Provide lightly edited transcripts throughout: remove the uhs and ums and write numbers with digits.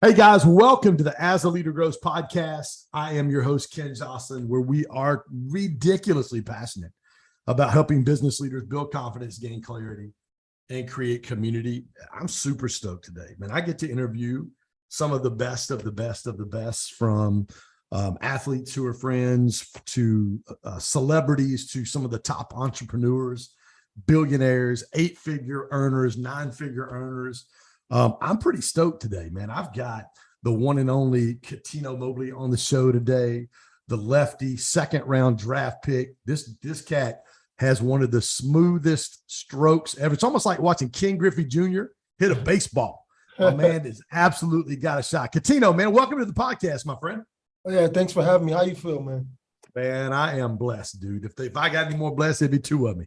Hey guys, welcome to the As a Leader Grows podcast. I am your host, Ken Joslin, where we are ridiculously passionate about helping business leaders build confidence, gain clarity, and create community. I'm super stoked today, man. I get to interview some of the best of the best of the best, from athletes who are friends to celebrities to some of the top entrepreneurs, billionaires, 8-figure earners, 9-figure earners. I'm pretty stoked today, man. I've got the one and only Cuttino Mobley on the show today, the lefty second-round draft pick. This cat has one of the smoothest strokes ever. It's almost like watching Ken Griffey Jr. hit a baseball. My man has absolutely got a shot. Cuttino, man, welcome to the podcast, my friend. Oh, yeah, thanks for having me. How you feel, man? Man, I am blessed, dude. If I got any more blessed, it'd be two of me.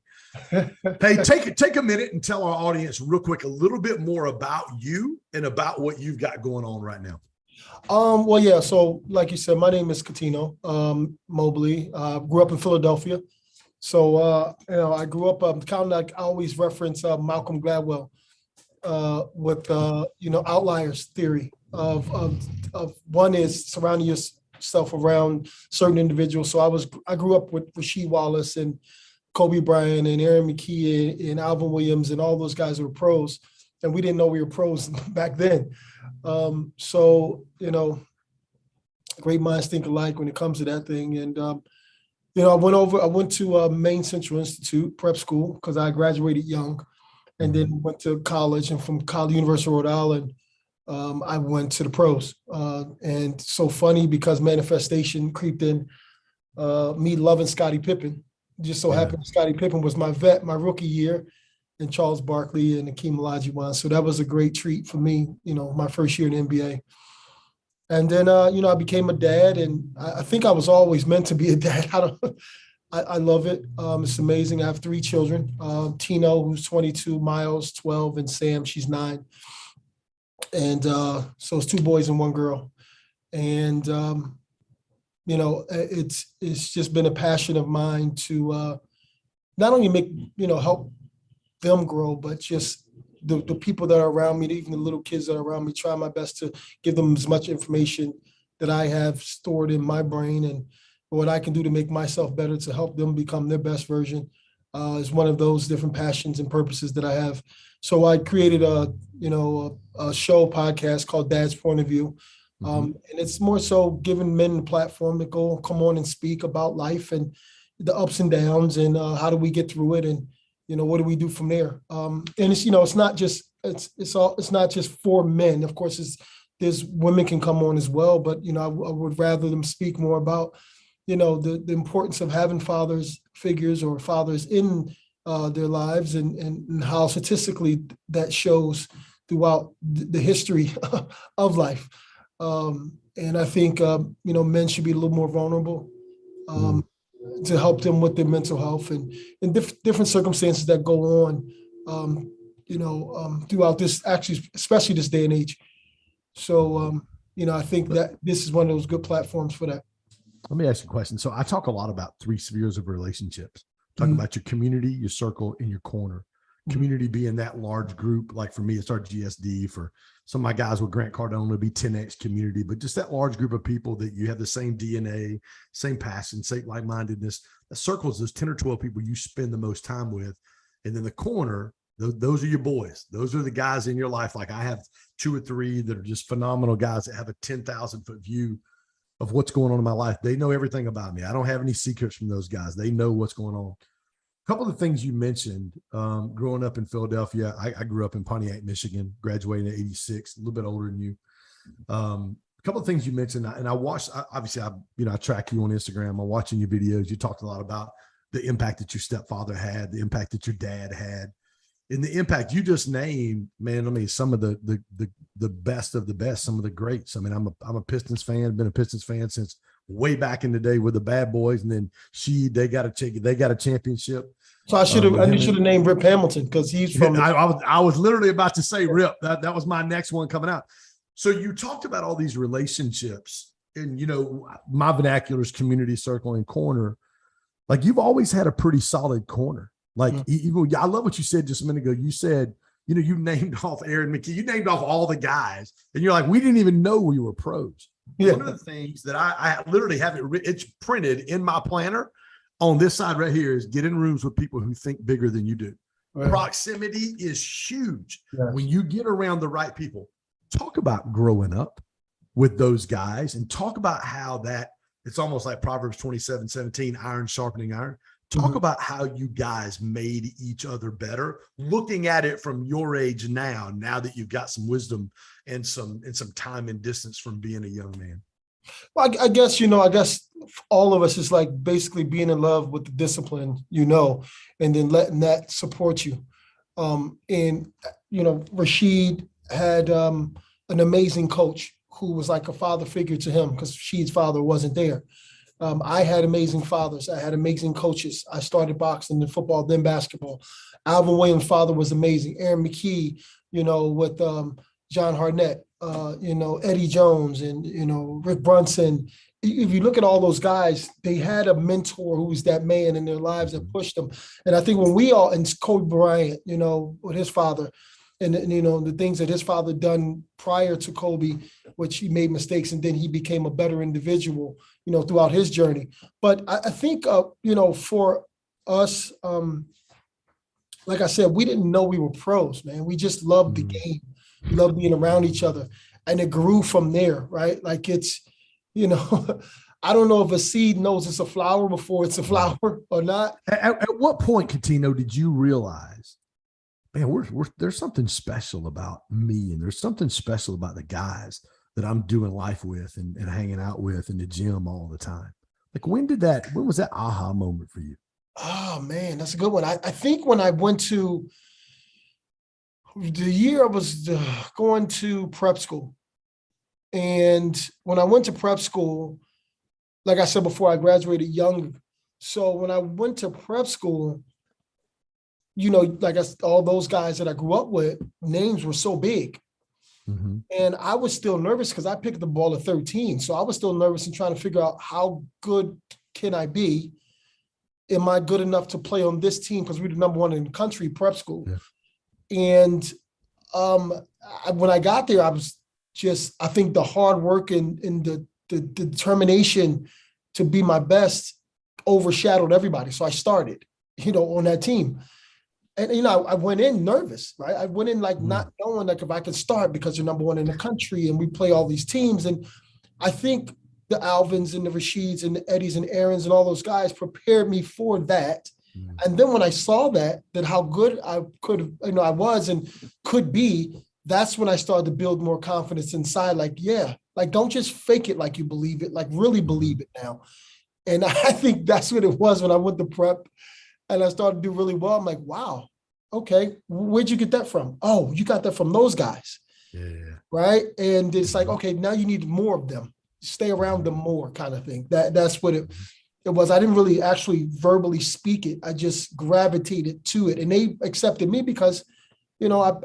Hey, take a minute and tell our audience real quick a little bit more about you and about what you've got going on right now. Well, yeah. So, like you said, my name is Cuttino Mobley. Grew up in Philadelphia. So, I grew up kind of like I always reference Malcolm Gladwell with outliers theory of one is surrounding yourself around certain individuals. So I grew up with Rasheed Wallace and Kobe Bryant and Aaron McKee and Alvin Williams and all those guys who were pros, and we didn't know we were pros back then. Great minds think alike when it comes to that thing. And I went to Maine Central Institute prep school because I graduated young, and then went to college. And from University of Rhode Island, I went to the pros. And so funny because manifestation creeped in, me loving Scottie Pippen. Just so happened Scottie Pippen was my vet my rookie year, and Charles Barkley and Hakeem Olajuwon. So that was a great treat for me, my first year in the NBA. And then, I became a dad, and I think I was always meant to be a dad. I love it. It's amazing. I have 3 children, Tino, who's 22, Miles, 12, and Sam, she's 9. And so it's 2 boys and 1 girl. And, it's just been a passion of mine to not only make, help them grow, but just the people that are around me, even the little kids that are around me, try my best to give them as much information that I have stored in my brain and what I can do to make myself better to help them become their best version is one of those different passions and purposes that I have. So I created a show podcast called Dad's Point of View. And it's more so giving men the platform to come on and speak about life and the ups and downs and how do we get through it and what do we do from there. And it's not just it's not just for men. Of course, there's women can come on as well, but I would rather them speak more about the importance of having fathers figures or fathers in their lives and how statistically that shows throughout the history of life. And I think, men should be a little more vulnerable to help them with their mental health and different circumstances that go on, throughout this, actually, especially this day and age. So, I think that this is one of those good platforms for that. Let me ask you a question. So I talk a lot about 3 spheres of relationships. Talk about your community, your circle, and your corner. Community being that large group. Like for me, it's our GSD. For some of my guys with Grant Cardone, it'll be 10X community, but just that large group of people that you have the same DNA, same passion, same like-mindedness. The circle is those 10 or 12 people you spend the most time with. And then the corner, those are your boys. Those are the guys in your life. Like I have 2 or 3 that are just phenomenal guys that have a 10,000-foot view of what's going on in my life. They know everything about me. I don't have any secrets from those guys. They know what's going on. A couple of things you mentioned, growing up in Philadelphia, I grew up in Pontiac, Michigan, graduated in 86, a little bit older than you. A couple of things you mentioned, and I watched, obviously, I track you on Instagram. I'm watching your videos. You talked a lot about the impact that your stepfather had, the impact that your dad had, and the impact you just named, man. I mean, some of the best of the best, some of the greats. I mean, I'm a Pistons fan, been a Pistons fan since way back in the day with the Bad Boys, and then they got a championship. So I should have named Rip Hamilton because he's from. I was literally about to say Rip. That was my next one coming out. So you talked about all these relationships, and my vernacular is community, circle, and corner. Like you've always had a pretty solid corner. Like I love what you said just a minute ago. You said you named off Aaron McKee, you named off all the guys, and you're like, we didn't even know we were pros. Yeah. One of the things that I literally have it's printed in my planner on this side right here is get in rooms with people who think bigger than you do. Right. Proximity is huge. Yes. When you get around the right people, talk about growing up with those guys and talk about how that it's almost like Proverbs 27:17, iron sharpening iron. Talk about how you guys made each other better, looking at it from your age now that you've got some wisdom and some time and distance from being a young man. Well, I guess all of us is like basically being in love with the discipline, and then letting that support you. Rashid had an amazing coach who was like a father figure to him because Rashid's father wasn't there. I had amazing fathers. I had amazing coaches. I started boxing, then football, then basketball. Alvin Williams' father was amazing. Aaron McKee, with John Harnett, Eddie Jones and, Rick Brunson. If you look at all those guys, they had a mentor who was that man in their lives that pushed them. And I think when and Kobe Bryant, with his father, and the things that his father done prior to Kobe, which he made mistakes and then he became a better individual, throughout his journey. But I think, for us, like I said, we didn't know we were pros, man. We just loved the game. We loved being around each other. And it grew from there, right? Like it's, I don't know if a seed knows it's a flower before it's a flower or not. At what point, Catino, did you realize, man, there's something special about me, and there's something special about the guys that I'm doing life with and hanging out with in the gym all the time? Like, when was that aha moment for you? Oh man, that's a good one. I think when I went to the year I was going to prep school, and when I went to prep school, like I said before, I graduated young. So when I went to prep school, all those guys that I grew up with, names were so big. Mm-hmm. And I was still nervous because I picked the ball at 13. So I was still nervous and trying to figure out how good can I be? Am I good enough to play on this team? Because we were the number one in the country, prep school. Yeah. And when I got there, I was I think the hard work and the determination to be my best overshadowed everybody. So I started, on that team. And, I went in nervous, right? I went in not knowing if I could start because you're number one in the country and we play all these teams. And I think the Alvins and the Rashids and the Eddies and Aarons and all those guys prepared me for that. And then when I saw that how good I could, I was and could be, that's when I started to build more confidence inside. Don't just fake it like you believe it, really believe it now. And I think that's what it was when I went to prep. And I started to do really well. I'm like, wow, okay, where'd you get that from? Oh, you got that from those guys. Yeah. Right. And it's like, okay, now you need more of them. Stay around them more kind of thing. That's what it was. I didn't really actually verbally speak it. I just gravitated to it. And they accepted me because, they love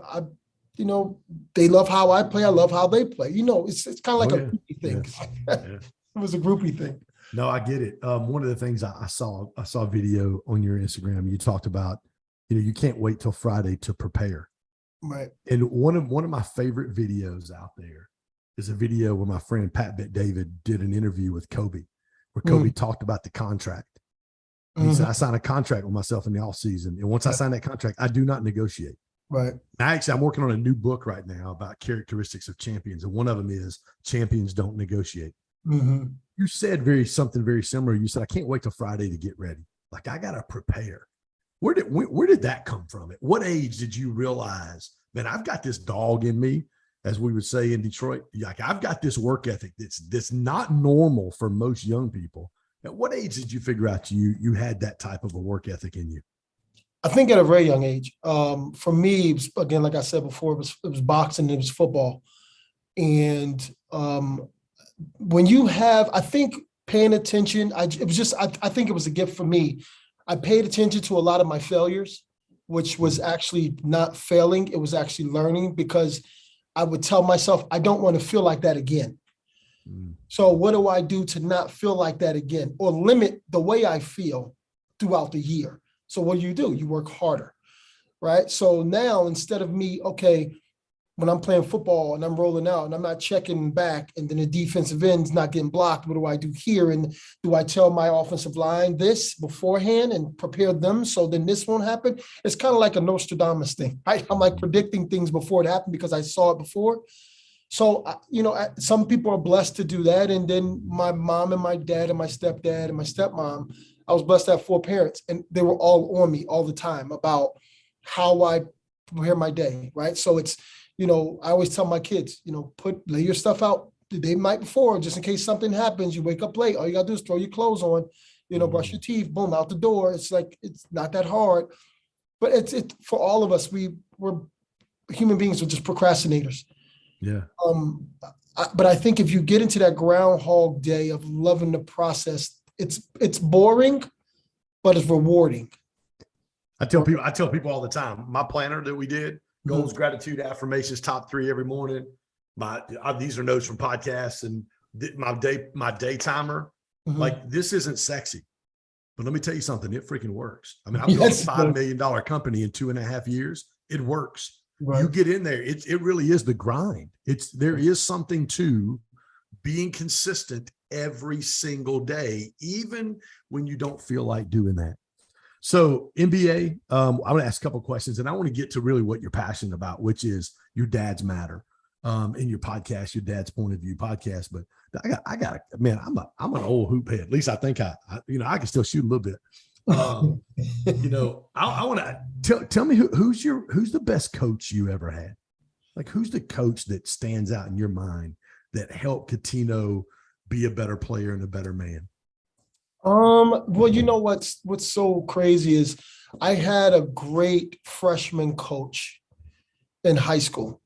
how I play. I love how they play. It's kind of like a groupie thing. Yeah. It was a groupie thing. No, I get it. One of the things I saw a video on your Instagram. You talked about, you can't wait till Friday to prepare. Right. And one of my favorite videos out there is a video where my friend Pat Bet-David did an interview with Kobe, where Kobe talked about the contract. And he said, I signed a contract with myself in the off season. And once I sign that contract, I do not negotiate. Right. I'm working on a new book right now about characteristics of champions. And one of them is champions don't negotiate. Mm-hmm. You said something very similar. You said, I can't wait till Friday to get ready. Like, I got to prepare. Where did that come from? At what age did you realize, man, I've got this dog in me, as we would say in Detroit? Like, I've got this work ethic that's not normal for most young people. At what age did you figure out you had that type of a work ethic in you? I think at a very young age. For me, it was, again, like I said before, it was boxing, it was football. And when you have, I think, paying attention, I think it was a gift for me. I paid attention to a lot of my failures, which was actually not failing. It was actually learning, because I would tell myself, I don't want to feel like that again. So what do I do to not feel like that again, or limit the way I feel throughout the year? So what do? You work harder. right? So now instead of me, okay, when I'm playing football and I'm rolling out and I'm not checking back and then the defensive end's not getting blocked, what do I do here? And do I tell my offensive line this beforehand and prepare them so then this won't happen? It's kind of like a Nostradamus thing, right? I'm like predicting things before it happened because I saw it before. So, some people are blessed to do that. And then my mom and my dad and my stepdad and my stepmom, I was blessed to have 4 parents and they were all on me all the time about how I prepare my day, right? So it's, I always tell my kids, lay your stuff out the day night before, just in case something happens. You wake up late, all you gotta do is throw your clothes on, brush your teeth, boom, out the door. It's like, it's not that hard, but it's for all of us. We're human beings, are just procrastinators. Yeah. But I think if you get into that groundhog day of loving the process, it's boring, but it's rewarding. I tell people all the time, my planner that we did, goals, gratitude, affirmations, top 3 every morning. These are notes from podcasts and my day timer. Like, this isn't sexy, but let me tell you something. It freaking works. I mean, I've built a $5 million company in 2.5 years. It works. Right. You get in there. It really is the grind. There is something to being consistent every single day, even when you don't feel like doing that. So NBA, I want to ask a couple of questions, and I want to get to really what you're passionate about, which is your dad's matter, in your podcast, your dad's point of view podcast. But I got, man, I'm an old hoop head. At least I think I can still shoot a little bit. I want to tell me who's the best coach you ever had? Like, who's the coach that stands out in your mind that helped Coutinho be a better player and a better man? Well, what's so crazy is I had a great freshman coach in high school.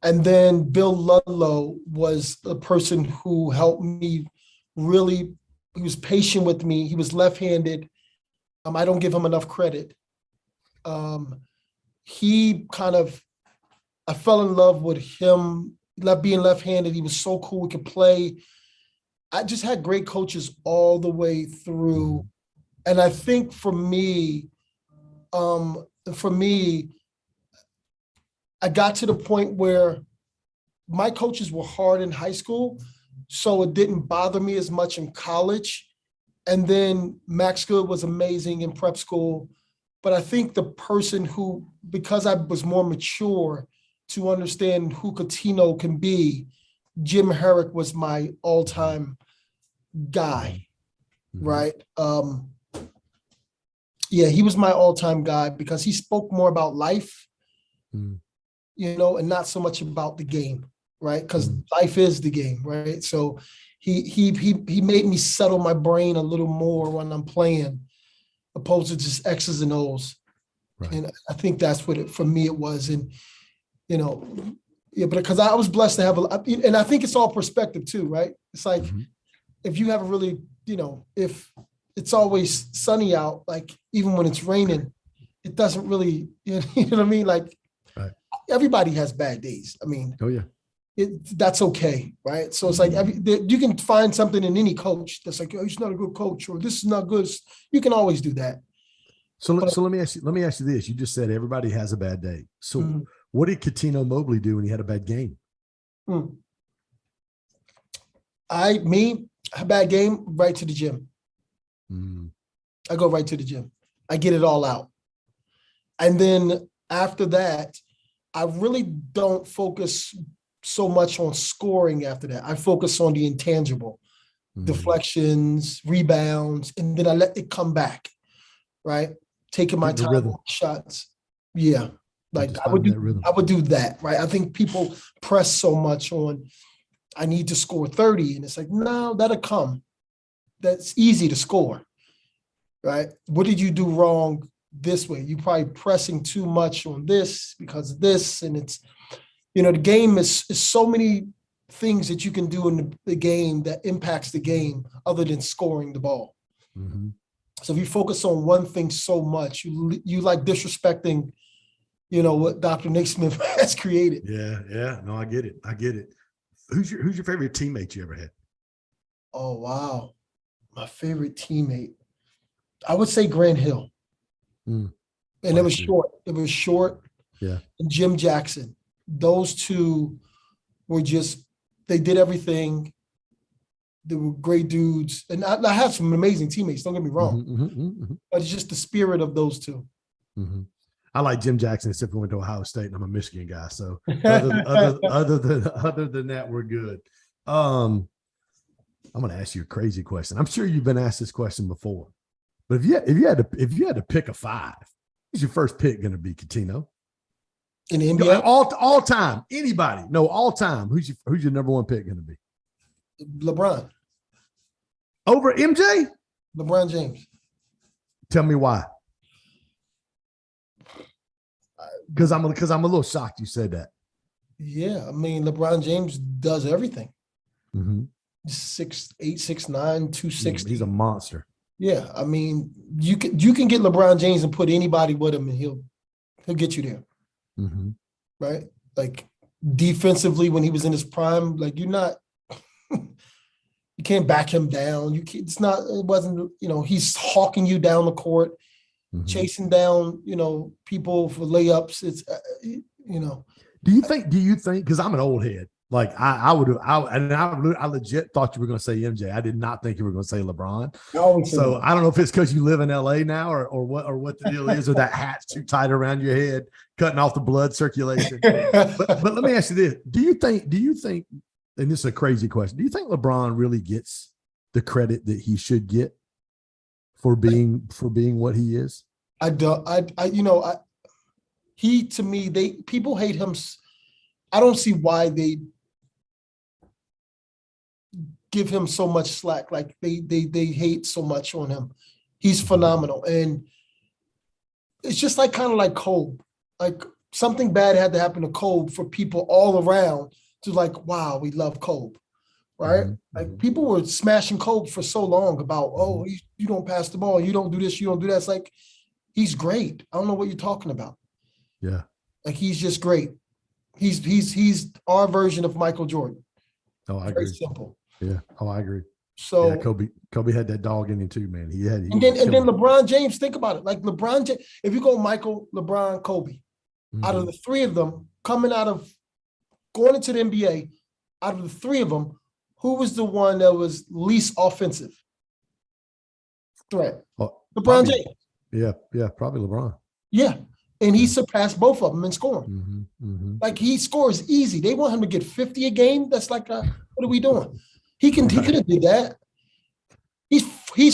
And then Bill Ludlow was the person who helped me really. He was patient with me. He was left-handed. I don't give him enough credit. I fell in love with him, being left-handed. He was so cool. He could play. I just had great coaches all the way through. And I think for me, I got to the point where my coaches were hard in high school, so it didn't bother me as much in college. And then Max Good was amazing in prep school. But I think the person who, because I was more mature to understand who Coutinho can be, Jim Herrick was my all-time guy, right? He was my all-time guy because he spoke more about life, and not so much about the game, right? Because life is the game, right? So he made me settle my brain a little more when I'm playing, opposed to just X's and O's. Right. And I think that's what for me it was. And, but because I was blessed to have and I think it's all perspective too, right? It's like, if you have a really, if it's always sunny out, like even when it's raining, it doesn't really, you know what I mean? Like, right. Everybody has bad days. I mean, oh yeah. That's okay, right? So it's like you can find something in any coach that's like, oh, he's not a good coach, or this is not good. You can always do that. So let me ask you this. You just said everybody has a bad day. So what did Coutinho Mobley do when he had a bad game? A bad game, right to the gym. I go right to the gym. I get it all out. And then after that, I really don't focus so much on scoring after that. I focus on the intangible, deflections, rebounds, and then I let it come back, right? Taking my time on shots. Yeah. Like I would do that, right? I think people press so much on, I need to score 30. And it's like, no, that'll come. That's easy to score, right? What did you do wrong this way? You probably pressing too much on this because of this. And it's, the game is so many things that you can do in the game that impacts the game other than scoring the ball. So if you focus on one thing so much, you like disrespecting, what Dr. Naismith has created. Yeah. No, I get it. Who's your favorite teammate you ever had? Oh, wow. My favorite teammate. I would say Grant Hill. And it was short. It was short. Yeah. And Jim Jackson. Those two were just, they did everything. They were great dudes. And I have some amazing teammates, don't get me wrong. But it's just the spirit of those two. I like Jim Jackson, except we went to Ohio State, and I'm a Michigan guy. So other than that, we're good. I'm going to ask you a crazy question. I'm sure you've been asked this question before, but if you had to pick a five, who's your first pick going to be, Coutinho? In the NBA, all time, anybody? No, all time. Who's your number one pick going to be? LeBron. Over MJ? LeBron James. Tell me why. Because I'm a little shocked you said that. Yeah, I mean LeBron James does everything. 6'8", 6'9", 260. He's a monster. Yeah, I mean you can get LeBron James and put anybody with him, and he'll get you there. Right? Like defensively, when he was in his prime, like you can't back him down. It wasn't, he's hawking you down the court. Chasing down, people for layups. It's, Do you think? Because I'm an old head. Like I legit thought you were going to say MJ. I did not think you were going to say LeBron. So I don't know if it's because you live in LA now, or what the deal is, or that hat's too tight around your head, cutting off the blood circulation. but let me ask you this: Do you think? And this is a crazy question. Do you think LeBron really gets the credit that he should get for being what he is? I don't. He, to me, people hate him. I don't see why they give him so much slack. Like they hate so much on him. He's phenomenal, and it's just like kind of like Kobe. Like something bad had to happen to Kobe for people all around to like, wow, we love Kobe. Right? Like people were smashing Kobe for so long about, oh, you don't pass the ball, you don't do this, you don't do that. It's like, he's great. I don't know what you're talking about. Yeah. Like he's just great. He's our version of Michael Jordan. Oh, I Very agree. simple. Yeah. Oh, I agree. So yeah, Kobe had that dog in him too, man. And then LeBron James, think about it. Like LeBron James, if you go Michael, LeBron, Kobe, out of the three of them going into the NBA, out of the three of them, who was the one that was least offensive threat? LeBron James. Yeah, probably LeBron. Yeah, and he surpassed both of them in scoring. Like he scores easy. They want him to get 50 a game. That's like, what are we doing? He could have did that. He's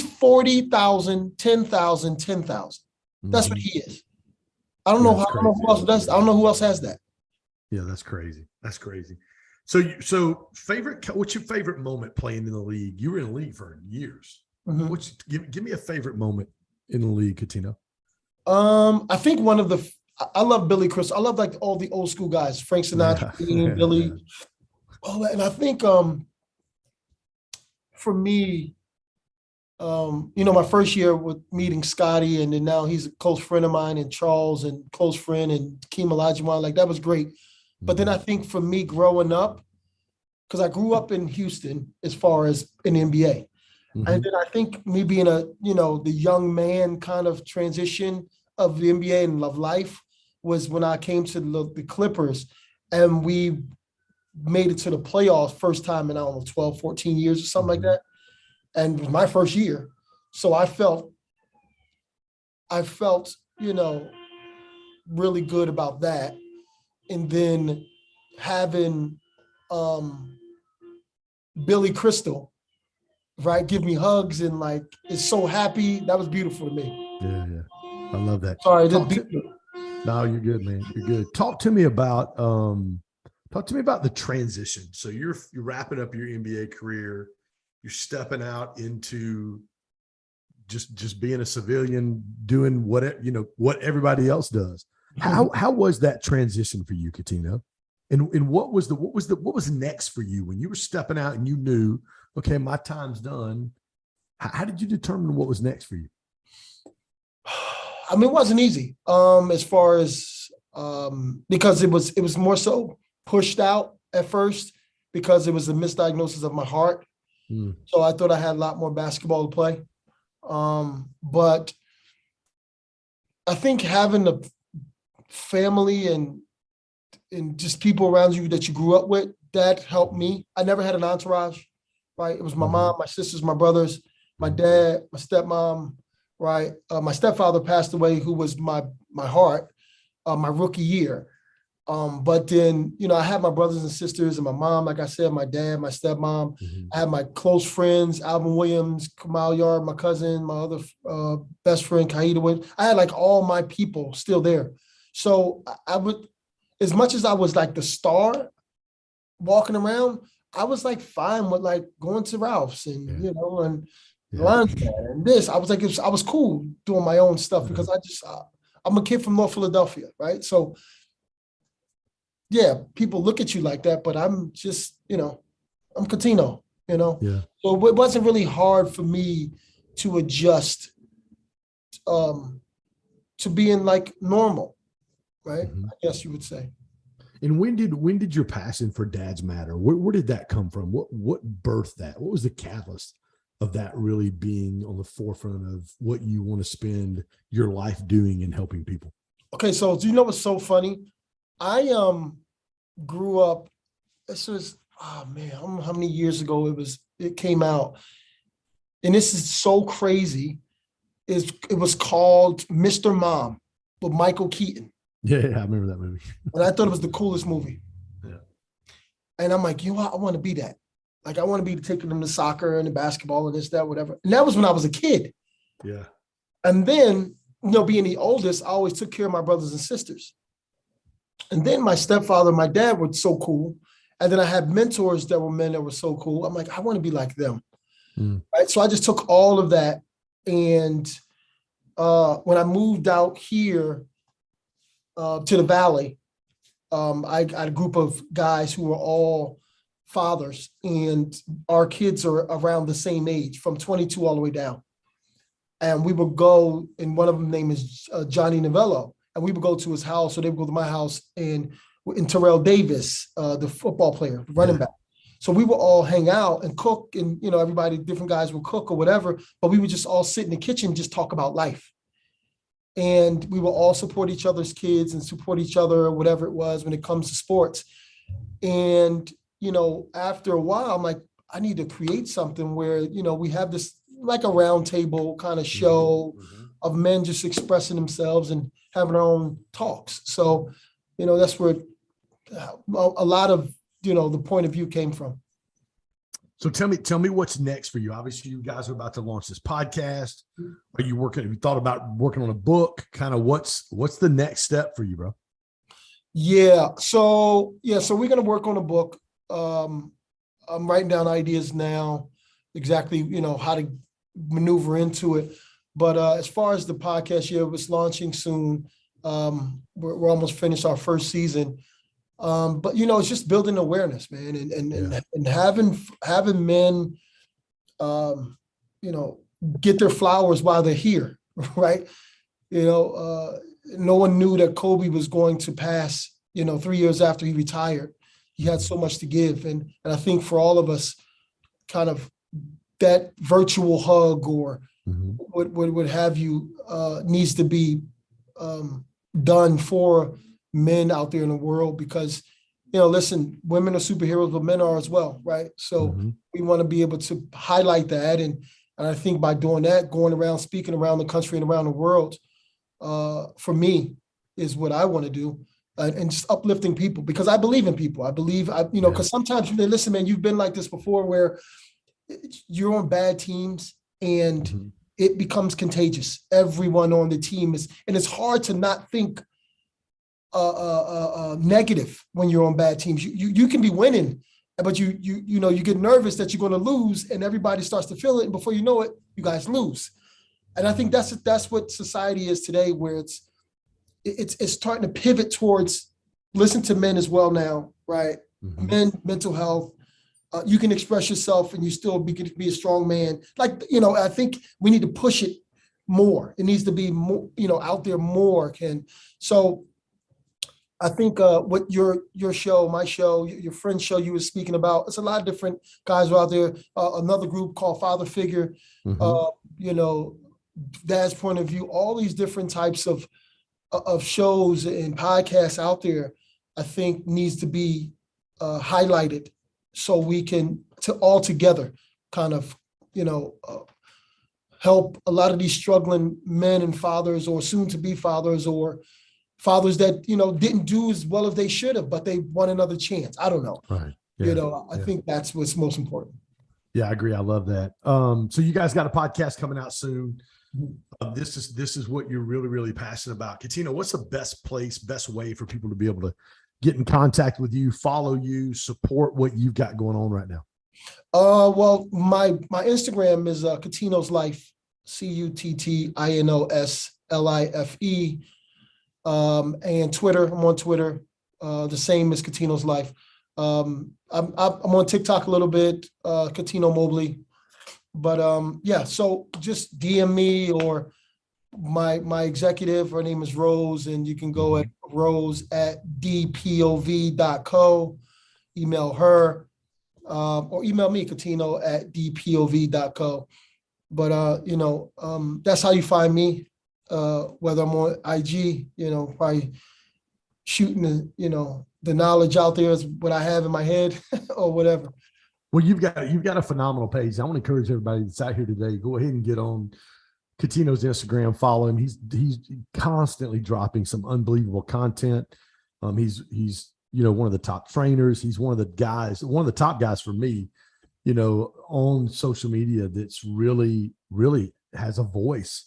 40,000, 10,000, 10,000. That's what he is. I don't know who else does. I don't know who else has that. Yeah, that's crazy. That's crazy. So what's your favorite moment playing in the league? You were in the league for years. Give me a favorite moment in the league, Coutinho. I think I love Billy Crystal. I love like all the old school guys, Frank Sinatra, Billy, all that. And I think for me, my first year with meeting Scotty, and then now he's a close friend of mine, and Charles, and close friend, and Keem Olajuwon, like that was great. But then I think for me growing up, because I grew up in Houston as far as in the NBA. And then I think me being the young man kind of transition of the NBA and of life was when I came to the Clippers, and we made it to the playoffs first time in, I don't know, 12, 14 years or something like that. And it was my first year. So I felt, really good about that. And then having Billy Crystal, right, give me hugs and like is so happy. That was beautiful to me. Yeah. I love that. Sorry, no, you're good, man. You're good. Talk to me about the transition. So you're wrapping up your NBA career. You're stepping out into just being a civilian, doing what everybody else does. How was that transition for you, Coutinho? And what was next for you when you were stepping out and you knew, okay, my time's done? How did you determine what was next for you? I mean, it wasn't easy. As far as because it was more so pushed out at first because it was a misdiagnosis of my heart. So I thought I had a lot more basketball to play. But I think having a family and just people around you that you grew up with, that helped me. I never had an entourage, right? It was my mom, my sisters, my brothers, my dad, my stepmom, right? My stepfather passed away, who was my heart, my rookie year. But then, I had my brothers and sisters and my mom, like I said, my dad, my stepmom. I had my close friends, Alvin Williams, Kamal Yard, my cousin, my other best friend, Kaida Williams. I had like all my people still there. So I would, as much as I was like the star walking around, I was like fine with like going to Ralph's and, and lunch and this. I was like, I was cool doing my own stuff because I'm a kid from North Philadelphia, right? So yeah, people look at you like that, but I'm just, I'm Catino, Yeah. So it wasn't really hard for me to adjust to being like normal, right? I guess you would say. And when did your passion for dads matter? Where did that come from? What birthed that? What was the catalyst of that really being on the forefront of what you want to spend your life doing and helping people? Okay, so do you know what's so funny? I grew up, this was, oh man, I don't know how many years ago it came out. And this is so crazy. It was called Mr. Mom with Michael Keaton. Yeah, I remember that movie. And I thought it was the coolest movie. Yeah. And I'm like, I want to be that. Like, I want to be taking them to soccer and the basketball and this, that, whatever. And that was when I was a kid. Yeah. And then, being the oldest, I always took care of my brothers and sisters. And then my stepfather and my dad were so cool. And then I had mentors that were men that were so cool. I'm like, I want to be like them. Right. So I just took all of that. And when I moved out here to the Valley, I got a group of guys who were all fathers, and our kids are around the same age, from 22 all the way down. And we would go, and one of them name is Johnny Novello, and we would go to his house, or they would go to my house, and Terrell Davis, the football player, the running back. So we would all hang out and cook, and everybody, different guys would cook or whatever, but we would just all sit in the kitchen and just talk about life. And we will all support each other's kids and support each other, or whatever it was when it comes to sports. And, after a while, I'm like, I need to create something where, we have this like a round table kind of show of men just expressing themselves and having their own talks. So, that's where a lot of, the point of view came from. So tell me what's next for you. Obviously, you guys are about to launch this podcast. Have you thought about working on a book? Kind of what's the next step for you, bro? Yeah. So we're going to work on a book. I'm writing down ideas now, exactly, how to maneuver into it. But as far as the podcast, it's launching soon. We're almost finished our first season. But it's just building awareness, man, and having men, get their flowers while they're here, right? No one knew that Kobe was going to pass, 3 years after he retired. He had so much to give, and I think for all of us, kind of that virtual hug or what have you needs to be done for men out there in the world, because listen, women are superheroes, but men are as well, right? So we want to be able to highlight that, and I think by doing that, going around speaking around the country and around the world, for me, is what I want to do, and just uplifting people, because I believe in people. I believe because sometimes listen, man, you've been like this before, where you're on bad teams and it becomes contagious. Everyone on the team is, and it's hard to not think negative when you're on bad teams. You can be winning, but you get nervous that you're going to lose, and everybody starts to feel it, and before you know it, you guys lose. And I think that's what society is today, where it's starting to pivot towards listen to men as well now, right? Men, mental health. You can express yourself and you still be a strong man. Like, I think we need to push it more. It needs to be more, out there more. So I think what your show, my show, your friend's show you were speaking about, it's a lot of different guys out there. Another group called Father Figure, Dad's Point of View, all these different types of shows and podcasts out there, I think needs to be highlighted so we can all together kind of, help a lot of these struggling men and fathers or soon to be fathers or fathers that, didn't do as well as they should have, but they want another chance. I don't know. Right. Yeah. I think that's what's most important. Yeah, I agree. I love that. So you guys got a podcast coming out soon. This is what you're really, really passionate about. Katino, what's the best way for people to be able to get in contact with you, follow you, support what you've got going on right now? Well, my Instagram is Katino's Life, CUTTINOSLIFE. And Twitter, I'm on Twitter, the same as Katino's Life. I'm on TikTok a little bit, Katino Mobley. But yeah, so just DM me or my executive, her name is Rose, and you can go at rose@dpov.co, email her, or email me, Katino@dpov.co. But that's how you find me, whether I'm on IG, probably shooting the knowledge out there is what I have in my head or whatever. Well, you've got a phenomenal page. I want to encourage everybody that's out here today, go ahead and get on Katino's Instagram, follow him. He's constantly dropping some unbelievable content. He's one of the top trainers. He's one of the top guys for me, on social media that's really, really has a voice.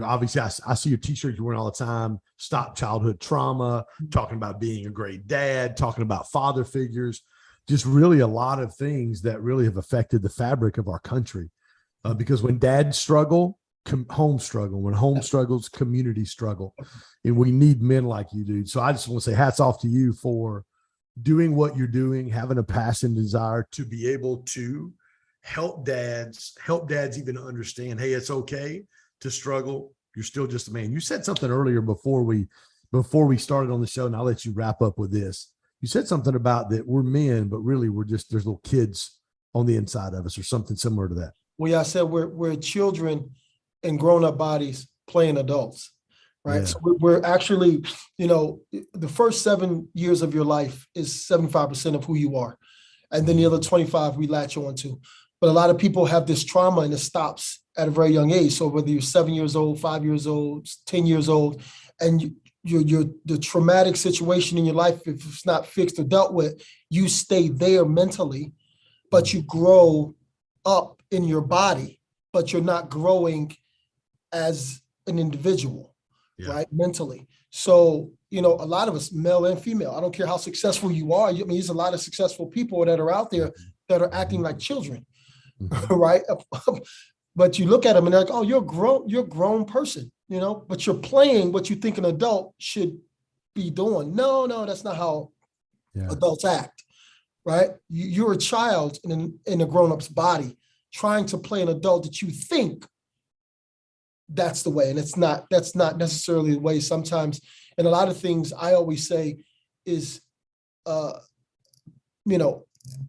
Obviously, I see your t-shirts you're wearing all the time. Stop childhood trauma, talking about being a great dad, talking about father figures, just really a lot of things that really have affected the fabric of our country. Because when dads struggle, home struggle. When home struggles, community struggle. And we need men like you, dude. So I just want to say hats off to you for doing what you're doing, having a passion, desire to be able to help dads even understand, hey, it's okay to struggle. You're still just a man. You said something earlier before we started on the show, and I'll let you wrap up with this. You said something about that we're men, but really there's little kids on the inside of us or something similar to that. Well, yeah, I said we're children in grown-up bodies playing adults, right? Yeah. So we're actually, the first 7 years of your life is 75% of who you are. And then the other 25 we latch on to. But a lot of people have this trauma and it stops at a very young age. So whether you're 7 years old, 5 years old, 10 years old, and the traumatic situation in your life, if it's not fixed or dealt with, you stay there mentally, but you grow up in your body, but you're not growing as an individual, right? Mentally. So, a lot of us, male and female, I don't care how successful you are. I mean, there's a lot of successful people that are out there that are acting like children, right? But you look at them and they're like, oh, you're a grown person, but you're playing what you think an adult should be doing. No, that's not how adults act, right? You're a child in a grown-up's body trying to play an adult that you think that's the way. And that's not necessarily the way sometimes. And a lot of things I always say is,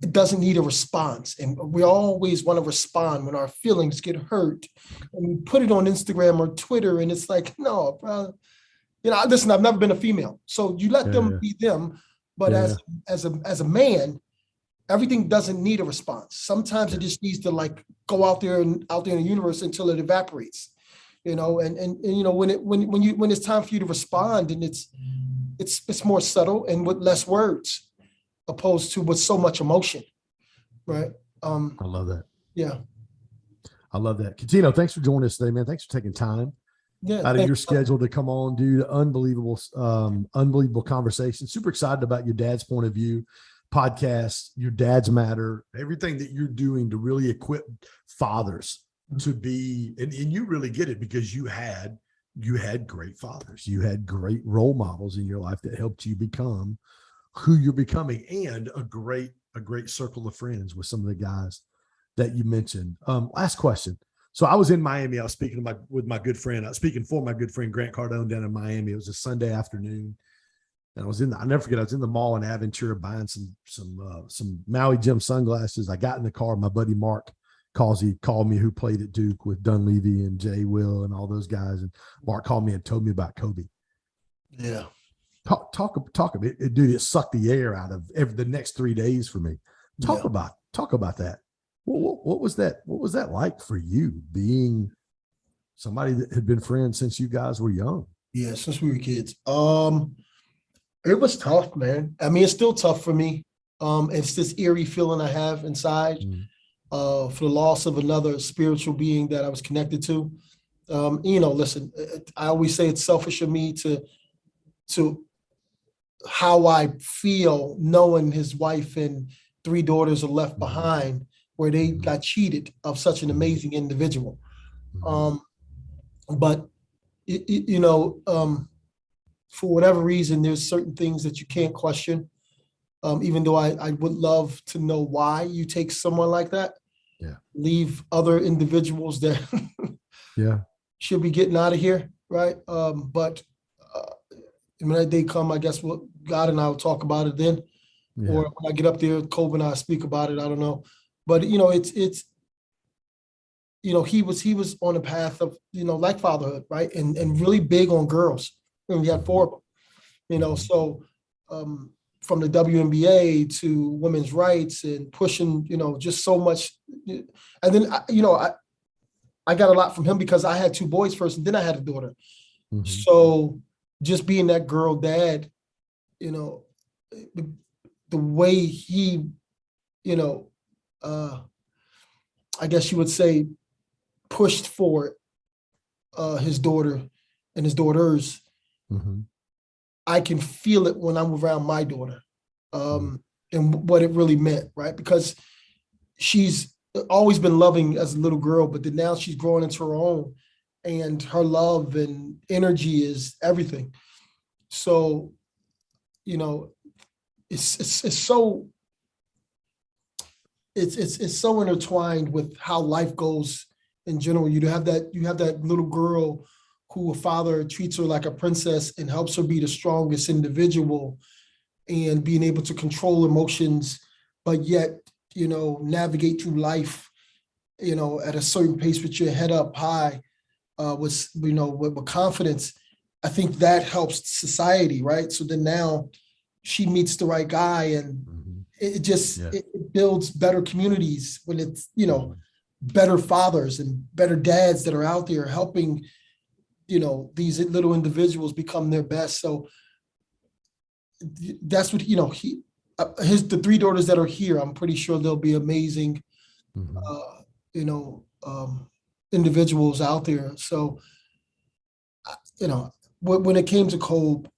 it doesn't need a response. And we always want to respond when our feelings get hurt. And we put it on Instagram or Twitter and it's like, no, bro. Listen, I've never been a female. So you let them be them. But as a man, everything doesn't need a response. Sometimes it just needs to go out there in the universe until it evaporates. And when it's time for you to respond, and it's more subtle and with less words, opposed to with so much emotion, right? I love that. Yeah, I love that. Katino, thanks for joining us today, man. Thanks for taking time out of your schedule to come on, dude. Unbelievable conversation. Super excited about your Dad's Point of View podcast, your Dads Matter, everything that you're doing to really equip fathers to be, and you really get it because you had great fathers. You had great role models in your life that helped you become who you're becoming, and a great circle of friends with some of the guys that you mentioned. Last question. So I was in Miami. I was speaking with my good friend. I was speaking for my good friend Grant Cardone down in Miami. It was a Sunday afternoon, and I never forget. I was in the mall in Aventura buying some Maui Jim sunglasses. I got in the car. My buddy Mark Causey called me, who played at Duke with Dunleavy and Jay Will and all those guys. And Mark called me and told me about Kobe. Yeah. Talk of it, dude. It sucked the air out of the next 3 days for me. Talk about that. What was that? What was that like for you, being somebody that had been friends since you guys were young? Yeah, since we were kids. It was tough, man. I mean, it's still tough for me. It's this eerie feeling I have inside for the loss of another spiritual being that I was connected to. Listen, I always say it's selfish of me to how I feel knowing his wife and 3 daughters are left behind, where they got cheated of such an amazing individual. But for whatever reason, there's certain things that you can't question. Even though I would love to know why you take someone like that, leave other individuals that should be getting out of here, right? But when that day come, I guess God and I will talk about it then, or when I get up there, Kobe and I speak about it. I don't know, but he was on a path of like fatherhood, right, and really big on girls. And we had 4 of them, so from the WNBA to women's rights and pushing, just so much. And then I got a lot from him because I had 2 boys first, and then I had a daughter. So just being that girl dad, the way he, I guess you would say, pushed for his daughter and his daughters. I can feel it when I'm around my daughter, and what it really meant, right? Because she's always been loving as a little girl, but then now she's growing into her own, and her love and energy is everything. So, it's so intertwined with how life goes in general. You have that little girl who a father treats her like a princess and helps her be the strongest individual, and being able to control emotions, but yet, navigate through life, at a certain pace with your head up high, with confidence. I think that helps society, right? So then now she meets the right guy, and it builds better communities when it's, better fathers and better dads that are out there helping, these little individuals become their best. So that's what, the 3 daughters that are here, I'm pretty sure they'll be amazing, individuals out there. So, when it came to Kobe,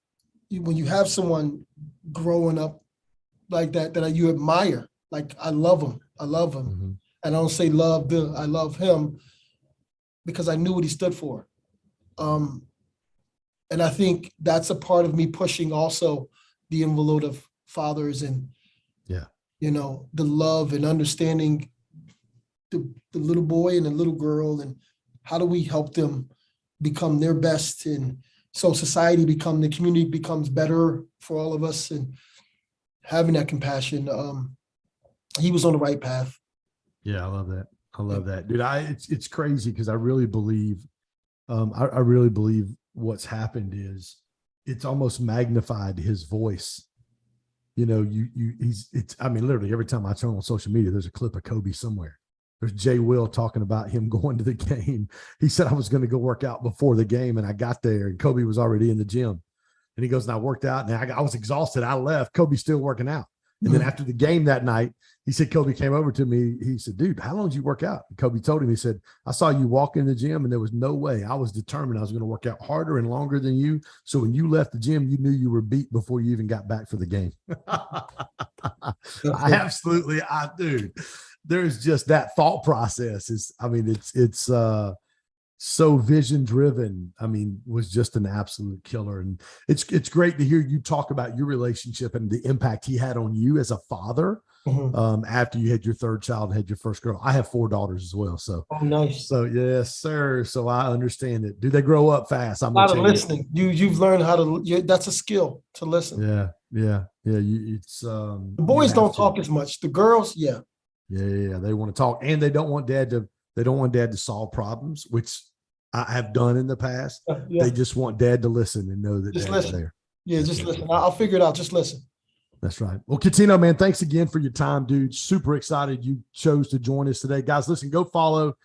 when you have someone growing up like that you admire, like I love him. And I don't say I love him because I knew what he stood for. And I think that's a part of me pushing also the envelope of fathers and, the love and understanding the little boy and the little girl, and how do we help them become their best. And so the community becomes better for all of us, and having that compassion. He was on the right path. Yeah, I love that. I love that, dude. It's crazy because I really believe, I really believe what's happened is it's almost magnified his voice. I mean, literally every time I turn on social media, there's a clip of Kobe somewhere. There's Jay Will talking about him going to the game. He said, I was going to go work out before the game, and I got there and Kobe was already in the gym. And he goes, and I worked out, and I was exhausted. I left. Kobe's still working out. And then after the game that night, he said, Kobe came over to me. He said, dude, how long did you work out? And Kobe told him, he said, I saw you walk in the gym, and there was no way. I was determined I was going to work out harder and longer than you. So when you left the gym, you knew you were beat before you even got back for the game. Dude, there's just that thought process it's so vision driven. I mean, was just an absolute killer. And it's great to hear you talk about your relationship and the impact he had on you as a father. After you had your 3rd child and had your first girl. I have 4 daughters as well. So, nice. So yes, sir. So I understand it. Do they grow up fast? I'm a lot of listening. You've learned how to. That's a skill to listen. Yeah. The boys don't talk as much. The girls, yeah. Yeah. They want to talk, and they don't want dad to solve problems, which I have done in the past. Yeah. They just want dad to listen and know that Just dad's listen. there. Yeah, just listen. I'll figure it out. Just listen. That's right. Well, Catino, man, thanks again for your time, dude. Super excited you chose to join us today. Guys, listen, go follow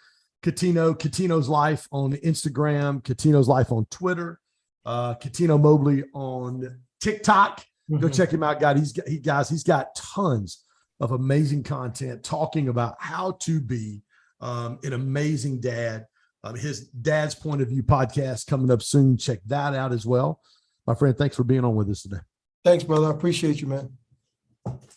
Catino's Life on Instagram, Catino's Life on Twitter, Catino Mobley on TikTok. Go check him out, guys. He's got tons of amazing content talking about how to be an amazing dad. His Dad's Point of View podcast coming up soon. Check that out as well. My friend, thanks for being on with us today. Thanks, brother. I appreciate you, man.